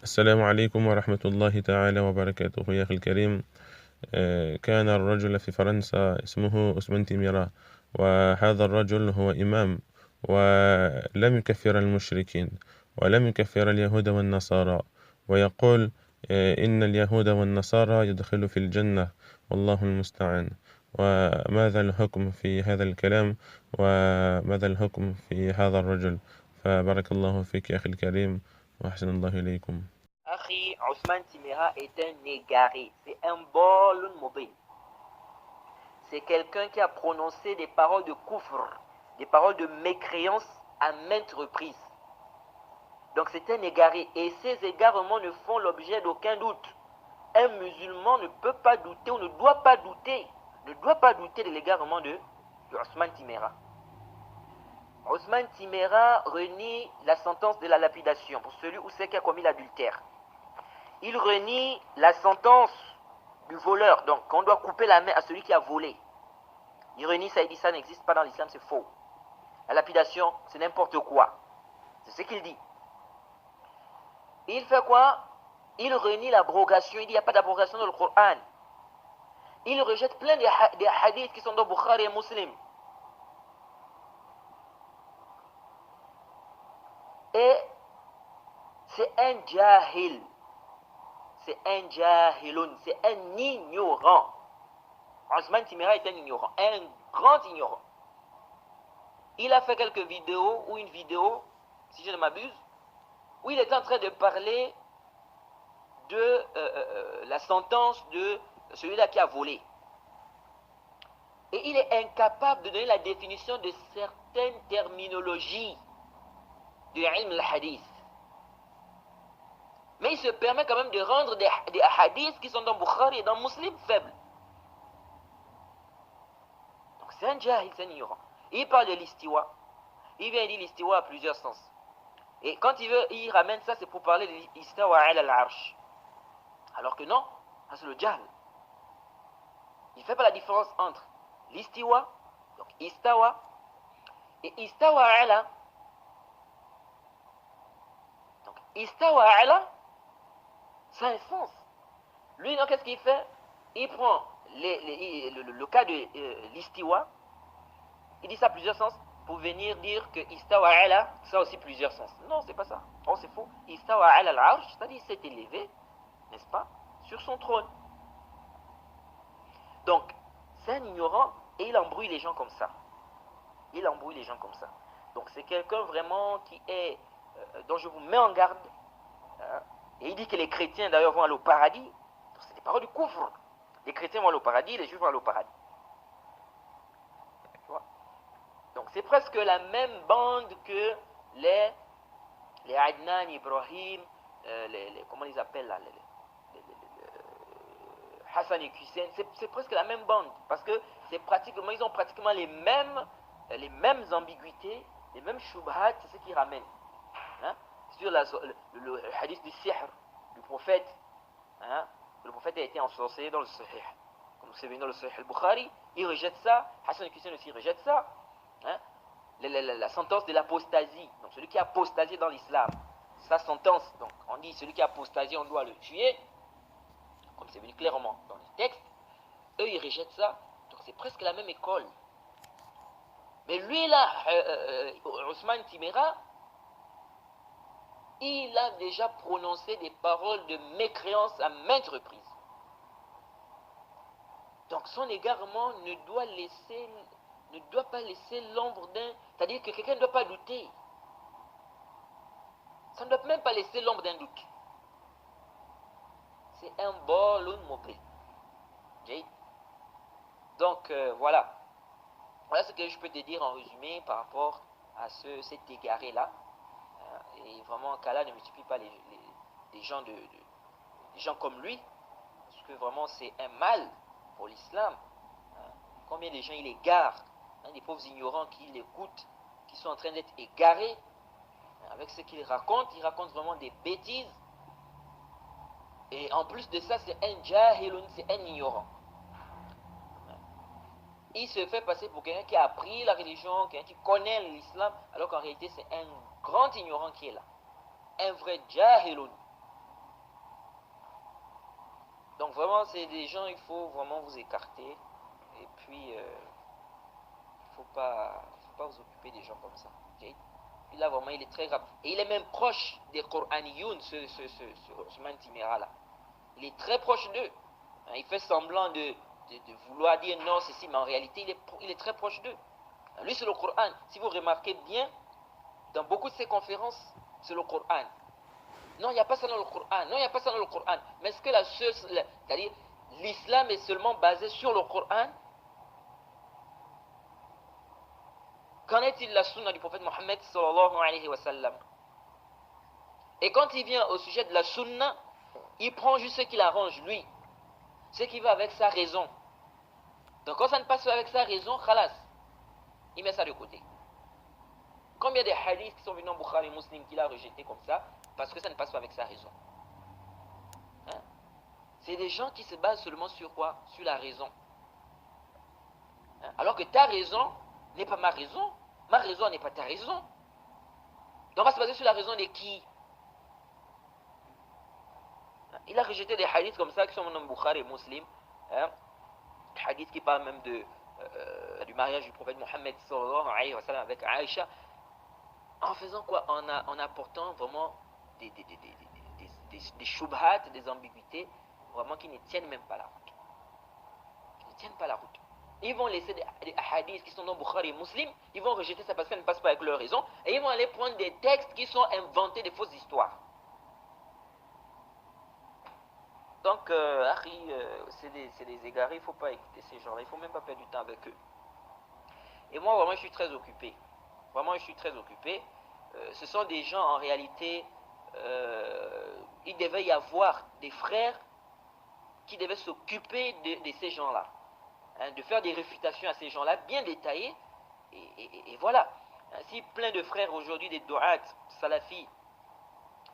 السلام عليكم ورحمة الله تعالى وبركاته يا أخي الكريم. كان الرجل في فرنسا اسمه عثمان تيميرا، وهذا الرجل هو إمام، ولم يكفر المشركين، ولم يكفر اليهود والنصارى، ويقول إن اليهود والنصارى يدخل في الجنة، والله المستعان. وماذا الحكم في هذا الكلام؟ وماذا الحكم في هذا الرجل؟ فبارك الله فيك يا أخي الكريم، وأحسن الله إليكم. Akhi Ousmane Timera est un égaré, c'est un bol mobile. C'est quelqu'un qui a prononcé des paroles de kufr, des paroles de mécréance à maintes reprises. Donc c'est un égaré et ces égarements ne font l'objet d'aucun doute. Un musulman ne peut pas douter ou ne doit pas douter de l'égarement de Ousmane Timera. Ousmane Timera renie la sentence de la lapidation pour celui ou celle qui a commis l'adultère. Il renie la sentence du voleur, donc on doit couper la main à celui qui a volé. Il renie ça, il dit ça n'existe pas dans l'islam, c'est faux. La lapidation, c'est n'importe quoi. C'est ce qu'il dit. Et il fait quoi? Il renie l'abrogation, il dit il n'y a pas d'abrogation dans le Coran. Il rejette plein des hadiths qui sont dans Bukhari et Muslim. Et c'est un jahil. C'est un jahilun, c'est un ignorant. Ousmane Timera est un ignorant, un grand ignorant. Il a fait quelques vidéos, ou une vidéo, si je ne m'abuse, où il est en train de parler de la sentence de celui-là qui a volé. Et il est incapable de donner la définition de certaines terminologies du ilm al-hadith. Mais il se permet quand même de rendre des hadiths qui sont dans Bukhari et dans Muslim faibles. Donc c'est un jahil, c'est un ignorant. Il parle de l'istiwa. Il vient dire l'istiwa à plusieurs sens. Et quand il ramène ça, c'est pour parler de l'istawa ala al-arsh. Alors que non, c'est le jahl. Il ne fait pas la différence entre l'istiwa, donc istawa, et istawa ala. Donc istawa ala, ça a un sens. Lui, donc, qu'est-ce qu'il fait? Il prend le cas de l'istiwa, il dit ça à plusieurs sens, pour venir dire que istawa ala, ça a aussi plusieurs sens. Non, c'est pas ça. Oh, c'est faux. Istawa ala al-arsh, c'est-à-dire s'est élevé, n'est-ce pas, sur son trône. Donc, c'est un ignorant et il embrouille les gens comme ça. Il embrouille les gens comme ça. Donc, c'est quelqu'un vraiment qui est, dont je vous mets en garde. Hein, et il dit que les chrétiens d'ailleurs vont aller au paradis. Donc, c'est des paroles du couvre. Les chrétiens vont aller au paradis, les juifs vont aller au paradis. Tu vois? Donc, c'est presque la même bande que les Adnan, Ibrahim, comment ils appellent là, Hassan et Hussein, c'est presque la même bande, parce que ils ont pratiquement les mêmes ambiguïtés, les mêmes shubhat, c'est ce qu'ils ramènent. Hein? Sur le hadith du sihr, du prophète, hein? Le prophète a été ensorcelé dans le sahih, comme c'est venu dans le sahih al-Bukhari, il rejette ça, Hassan et Hussein aussi rejettent ça. Hein? La sentence de l'apostasie, donc celui qui a apostasié dans l'islam, sa sentence, donc on dit celui qui a apostasié, on doit le tuer, comme c'est venu clairement dans les textes. Eux ils rejettent ça, donc c'est presque la même école. Mais lui là, Ousmane Timera, il a déjà prononcé des paroles de mécréance à maintes reprises. Donc son égarement ne doit pas laisser l'ombre d'un... C'est-à-dire que quelqu'un ne doit pas douter. Ça ne doit même pas laisser l'ombre d'un doute. C'est un ballon mobile. Okay? Donc voilà. Voilà ce que je peux te dire en résumé par rapport à cet égaré-là. Et vraiment qu'Allah ne multiplie pas les gens des gens comme lui. Parce que vraiment c'est un mal pour l'islam. Combien de gens il égare, des pauvres ignorants qui l'écoutent, qui sont en train d'être égarés avec ce qu'il raconte. Il raconte vraiment des bêtises. Et en plus de ça, c'est un jahilun, c'est un ignorant. Il se fait passer pour quelqu'un qui a appris la religion, quelqu'un qui connaît l'islam, alors qu'en réalité, c'est un grand ignorant qui est là. Un vrai jahilun. Donc vraiment, c'est des gens, il faut vraiment vous écarter. Et puis, faut pas vous occuper des gens comme ça. Okay? Puis là, vraiment, il est très grave. Et il est même proche des Qur'aniyoun, ce Ousmane Timéra là. Il est très proche d'eux. Hein, il fait semblant de vouloir dire non, ceci, mais en réalité, il est très proche d'eux. Lui, c'est le Coran. Si vous remarquez bien, dans beaucoup de ses conférences, c'est le Coran. Non, il n'y a pas ça dans le Coran. Non, il n'y a pas ça dans le Coran. Mais est-ce que c'est-à-dire, l'islam est seulement basé sur le Coran? Qu'en est-il de la sunna du prophète Mohammed sallallahu alayhi wa sallam? Et quand il vient au sujet de la sunna, il prend juste ce qui l'arrange, lui. Ce qui va avec sa raison. Donc quand ça ne passe pas avec sa raison, khalas, il met ça de côté. Combien de hadiths qui sont venus en Bukhari Muslim qu'il a rejeté comme ça, parce que ça ne passe pas avec sa raison. Hein? C'est des gens qui se basent seulement sur quoi? Sur la raison. Hein? Alors que ta raison n'est pas ma raison n'est pas ta raison. Donc on va se baser sur la raison de qui? Hein? Il a rejeté des hadiths comme ça qui sont en Bukhari Muslim. Hein? Des hadiths qui parlent même du mariage du prophète Mohammed sallallahu alayhi wa sallam avec Aïcha. En faisant quoi? En apportant vraiment des shubhat, des ambiguïtés, vraiment qui ne tiennent même pas la route. Qui ne tiennent pas la route. Ils vont laisser des hadiths qui sont dans Bukhari et Muslim, ils vont rejeter ça parce que ça ne passe pas avec leur raison, et ils vont aller prendre des textes qui sont inventés, des fausses histoires. Donc, c'est des égarés, il ne faut pas écouter ces gens-là, il ne faut même pas perdre du temps avec eux. Et moi, vraiment, je suis très occupé. Vraiment, je suis très occupé. Ce sont des gens, en réalité, il devait y avoir des frères qui devaient s'occuper de ces gens-là. Hein, de faire des réfutations à ces gens-là, bien détaillées. Et voilà. Hein, si plein de frères aujourd'hui, des du'at, salafis,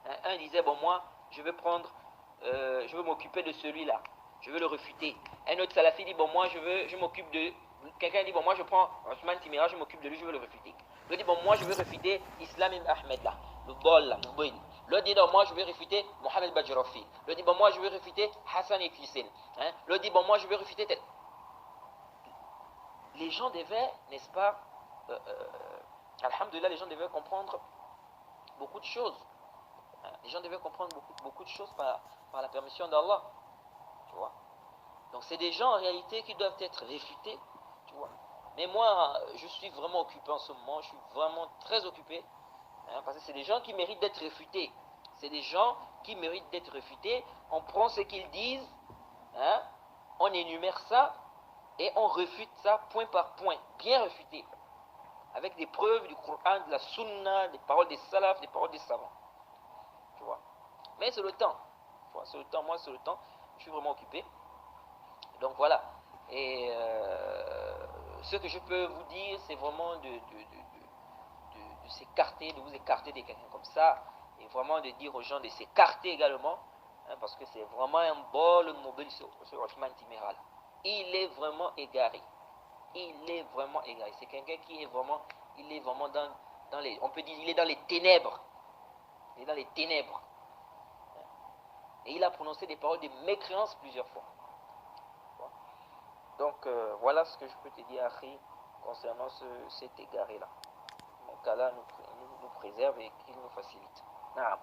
hein, un disait, bon, moi, je veux m'occuper de celui-là. Je veux le refuter. Un autre salafi dit, bon, moi, je m'occupe de... Quelqu'un dit, bon, moi, je prends Ousmane Timéra, je m'occupe de lui, je veux le refuter. L'autre dit, bon, moi, je veux refuter Islam ibn Ahmed, là. Le bol, là, le bol. L'autre dit, non, moi, je veux refuter Mohamed Bajrafi. L'autre dit, bon, moi, je veux refuter Hassan et Hussein. Hein? L'autre dit, bon, moi, je veux refuter tel. Les gens devaient, n'est-ce pas, alhamdoulilah, les gens devaient comprendre beaucoup de choses. Hein? Les gens devaient comprendre beaucoup de choses par la permission d'Allah. Tu vois. Donc c'est des gens en réalité qui doivent être réfutés, tu vois. Mais moi, je suis vraiment occupé en ce moment, je suis vraiment très occupé, hein, parce que c'est des gens qui méritent d'être réfutés. C'est des gens qui méritent d'être réfutés. On prend ce qu'ils disent, hein, on énumère ça, et on refute ça point par point, bien refuté, avec des preuves du Coran, de la Sunna, des paroles des salafs, des paroles des savants. Tu vois. Mais c'est le temps. Tu vois, c'est le temps, moi c'est le temps, je suis vraiment occupé. Donc voilà. Et ce que je peux vous dire, c'est vraiment de s'écarter, de vous écarter de quelqu'un comme ça, et vraiment de dire aux gens de s'écarter également, hein, parce que c'est vraiment un bol mobile sur Ousmane Timéra. Il est vraiment égaré. Il est vraiment égaré. C'est quelqu'un qui est vraiment, il est vraiment dans les, on peut dire, il est dans les ténèbres. Il est dans les ténèbres. Et il a prononcé des paroles de mécréance plusieurs fois. Donc voilà ce que je peux te dire, Akhi, concernant cet égaré-là. Donc Allah nous préserve et qu'il nous facilite. Naam.